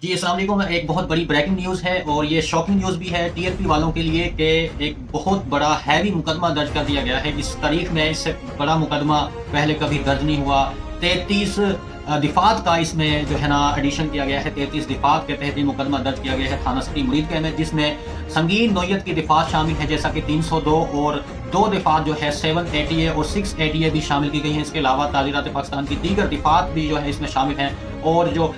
جی السلام علیکم۔ ایک بہت بڑی بریکنگ نیوز ہے اور یہ شاکنگ نیوز بھی ہے ٹی ایل پی والوں کے لیے کہ ایک بہت بڑا ہیوی مقدمہ درج کر دیا گیا ہے۔ اس تاریخ میں اس سے بڑا مقدمہ پہلے کبھی درج نہیں ہوا۔ 33 دفعات کا اس میں جو ہے نا ایڈیشن کیا گیا ہے۔ 33 دفعات کے تحت یہ مقدمہ درج کیا گیا ہے تھانہ سٹی مرید میں، جس میں سنگین نوعیت کی دفعات شامل ہے جیسا کہ 302 اور 2 دفعات جو ہے 780 اور 680 بھی شامل کی گئی ہیں۔ اس کے علاوہ تعزیرات پاکستان کی دیگر دفعات بھی جو ہے اس میں شامل ہیں اور جو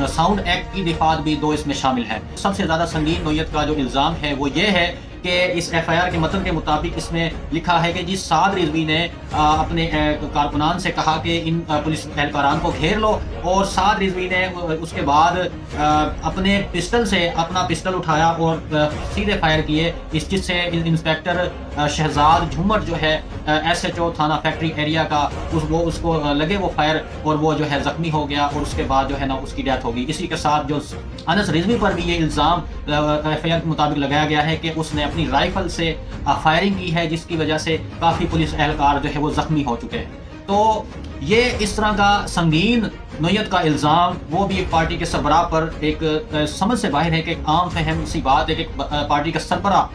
ساؤنڈ ایکٹ کی دفعات بھی 2 اس میں شامل ہیں۔ سب سے زیادہ سنگین نوعیت کا جو الزام ہے وہ یہ ہے کہ اس ایف آئی آر کے متن کے مطابق اس میں لکھا ہے کہ جی سعد رضوی نے اپنے کارکنان سے کہا کہ ان پولیس اہلکاران کو گھیر لو، اور سعد رضوی نے اس کے بعد اپنے پسٹل سے اپنا پسٹل اٹھایا اور سیدھے فائر کیے، جس سے انسپیکٹر شہزاد جھومر جو ہے ایس ایچ او تھانہ فیکٹری ایریا کا اس کو لگے وہ فائر اور وہ جو ہے زخمی ہو گیا، اور اس کے بعد جو ہے نا اس کی ڈیتھ ہو گئی۔ اسی کے ساتھ جو انس رضوی پر بھی یہ الزام ایف آئی آر کے مطابق لگایا گیا ہے کہ اس نے اپنی رائفل سے فائرنگ کی ہے، جس کی وجہ سے کافی پولیس اہلکار جو ہے وہ زخمی ہو چکے ہیں۔ تو یہ اس طرح کا سنگین نوعیت کا الزام وہ بھی ایک پارٹی کے سربراہ پر ایک سمجھ سے باہر ہے کہ ایک عام فہم سی بات ہے کہ پارٹی کا سربراہ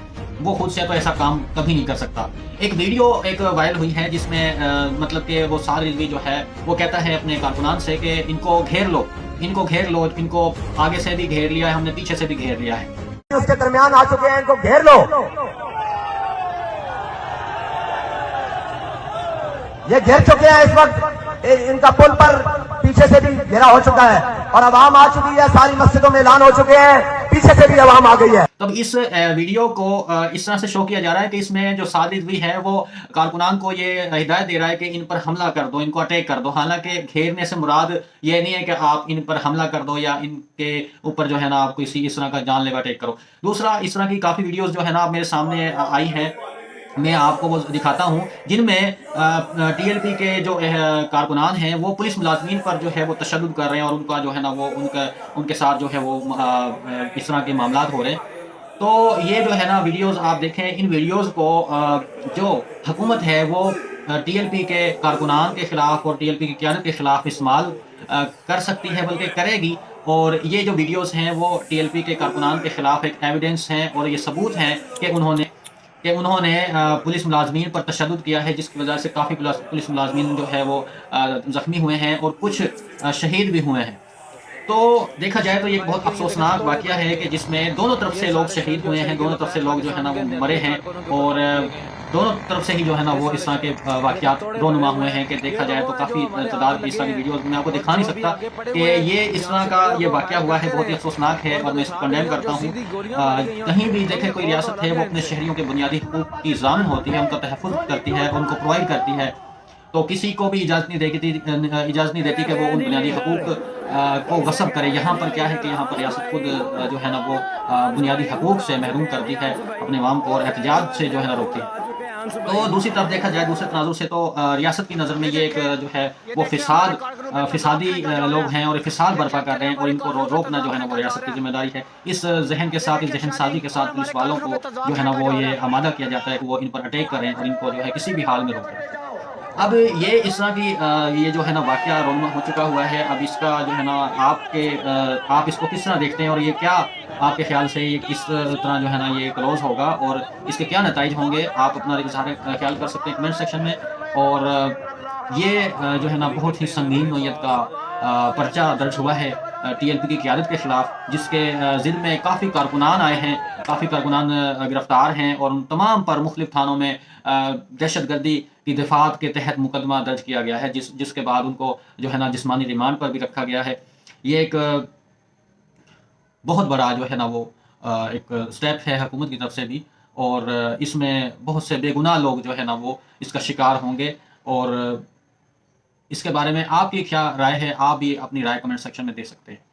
وہ خود سے تو ایسا کام کبھی نہیں کر سکتا۔ ایک ویڈیو ایک وائرل ہوئی ہے جس میں مطلب کہ وہ سعد رضوی جو ہے وہ کہتا ہے اپنے کارکنان سے کہ ان کو گھیر لو، ان کو گھیر لو، ان کو آگے سے بھی گھیر لیا ہے، ہم نے پیچھے سے بھی گھیر لیا ہے۔ اس کے درمیان آ چکے ہیں، ان کو گھیر لو۔ یہ گھیر چکے ہیں، اس وقت ان کا پل پر پیچھے سے بھی گھیرا ہو چکا ہے اور عوام آ چکی ہے، ساری مسجدوں میں اعلان ہو چکے ہیں، پیچھے سے بھی عوام آ گئی ہے۔ تب اس ویڈیو کو اس طرح سے شو کیا جا رہا ہے کہ اس میں جو سعد رضوی ہے وہ کارکنان کو یہ ہدایت دے رہا ہے کہ ان پر حملہ کر دو، ان کو اٹیک کر دو۔ حالانکہ گھیرنے سے مراد یہ نہیں ہے کہ آپ ان پر حملہ کر دو یا ان کے اوپر جو ہے نا آپ کسی اس طرح کا جان لیوا اٹیک کرو۔ دوسرا، اس طرح کی کافی ویڈیوز جو ہے نا میرے سامنے آئی ہیں، میں آپ کو وہ دکھاتا ہوں، جن میں ٹی ایل پی کے جو کارکنان ہیں وہ پولیس ملازمین پر جو ہے وہ تشدد کر رہے ہیں اور ان کا جو ہے نا وہ ان کے ساتھ جو ہے وہ اس طرح کے معاملات ہو رہے ہیں۔ تو یہ جو ہے نا ویڈیوز آپ دیکھیں، ان ویڈیوز کو جو حکومت ہے وہ ٹی ایل پی کے کارکنان کے خلاف اور ٹی ایل پی کی قیادت کے خلاف استعمال کر سکتی ہے، بلکہ کرے گی۔ اور یہ جو ویڈیوز ہیں وہ ٹی ایل پی کے کارکنان کے خلاف ایک ایویڈنس ہیں اور یہ ثبوت ہیں کہ انہوں نے پولیس ملازمین پر تشدد کیا ہے، جس کی وجہ سے کافی پولیس ملازمین جو ہے وہ زخمی ہوئے ہیں اور کچھ شہید بھی ہوئے ہیں۔ تو دیکھا جائے تو یہ بہت افسوسناک واقعہ ہے کہ جس میں دونوں طرف سے لوگ شہید ہوئے ہیں، دونوں طرف سے لوگ جو ہے نا وہ مرے ہیں، اور دونوں طرف سے ہی جو ہے نا وہ اس طرح کے واقعات رونما ہوئے ہیں کہ دیکھا جائے تو کافی تعداد کی اس طرح کی ویڈیوز میں آپ کو دکھا نہیں سکتا کہ یہ اس طرح کا یہ واقعہ ہوا ہے، بہت ہی افسوسناک ہے اور میں اس کو کنڈیم کرتا ہوں۔ کہیں بھی دیکھیں کوئی ریاست ہے وہ اپنے شہریوں کے بنیادی حقوق کی ضامن ہوتی ہے، ان کا تحفظ کرتی ہے، ان کو پرووائڈ کرتی ہے، تو کسی کو بھی اجازت نہیں دیتی کہ وہ ان بنیادی حقوق کو غصب کرے۔ یہاں پر کیا ہے کہ یہاں پر ریاست خود جو ہے نا وہ بنیادی حقوق سے محروم کرتی ہے اپنے عوام کو اور احتجاج سے جو ہے نا روکتی ہے۔ تو دوسری طرف دیکھا جائے، دوسرے تناظر سے تو ریاست کی نظر میں یہ ایک جو ہے وہ فسادی لوگ ہیں اور فساد برپا کر رہے ہیں، اور ان کو روکنا جو ہے نا وہ ریاست کی ذمہ داری ہے۔ اس ذہن کے ساتھ، اس ذہن سازی کے ساتھ پولیس والوں کو جو ہے نا وہ یہ آمادہ کیا جاتا ہے کہ وہ ان پر اٹیک کریں اور ان کو جو ہے کسی بھی حال میں روکیں۔ اب یہ اس طرح کی یہ جو ہے نا واقعہ رونما ہو چکا ہوا ہے۔ اب اس کا جو ہے نا آپ اس کو کس طرح دیکھتے ہیں، اور یہ کیا آپ کے خیال سے یہ کس طرح جو ہے نا یہ کلوز ہوگا اور اس کے کیا نتائج ہوں گے؟ آپ اپنا اظہار خیال کر سکتے ہیں کمنٹ سیکشن میں۔ اور یہ جو ہے نا بہت ہی سنگین نوعیت کا پرچہ درج ہوا ہے ٹی ایل پی کی قیادت کے خلاف، جس کے ضمن میں کافی کارکنان آئے ہیں، کافی کارکنان گرفتار ہیں، اور ان تمام پر مختلف تھانوں میں دہشت گردی کی دفعات کے تحت مقدمہ درج کیا گیا ہے، جس کے بعد ان کو جو ہے نا جسمانی ریمانڈ پر بھی رکھا گیا ہے۔ یہ ایک بہت بڑا جو ہے نا وہ ایک سٹیپ ہے حکومت کی طرف سے بھی، اور اس میں بہت سے بے گناہ لوگ جو ہے نا وہ اس کا شکار ہوں گے۔ اور اس کے بارے میں آپ کی کیا رائے ہے؟ آپ بھی اپنی رائے کمنٹ سیکشن میں دے سکتے ہیں۔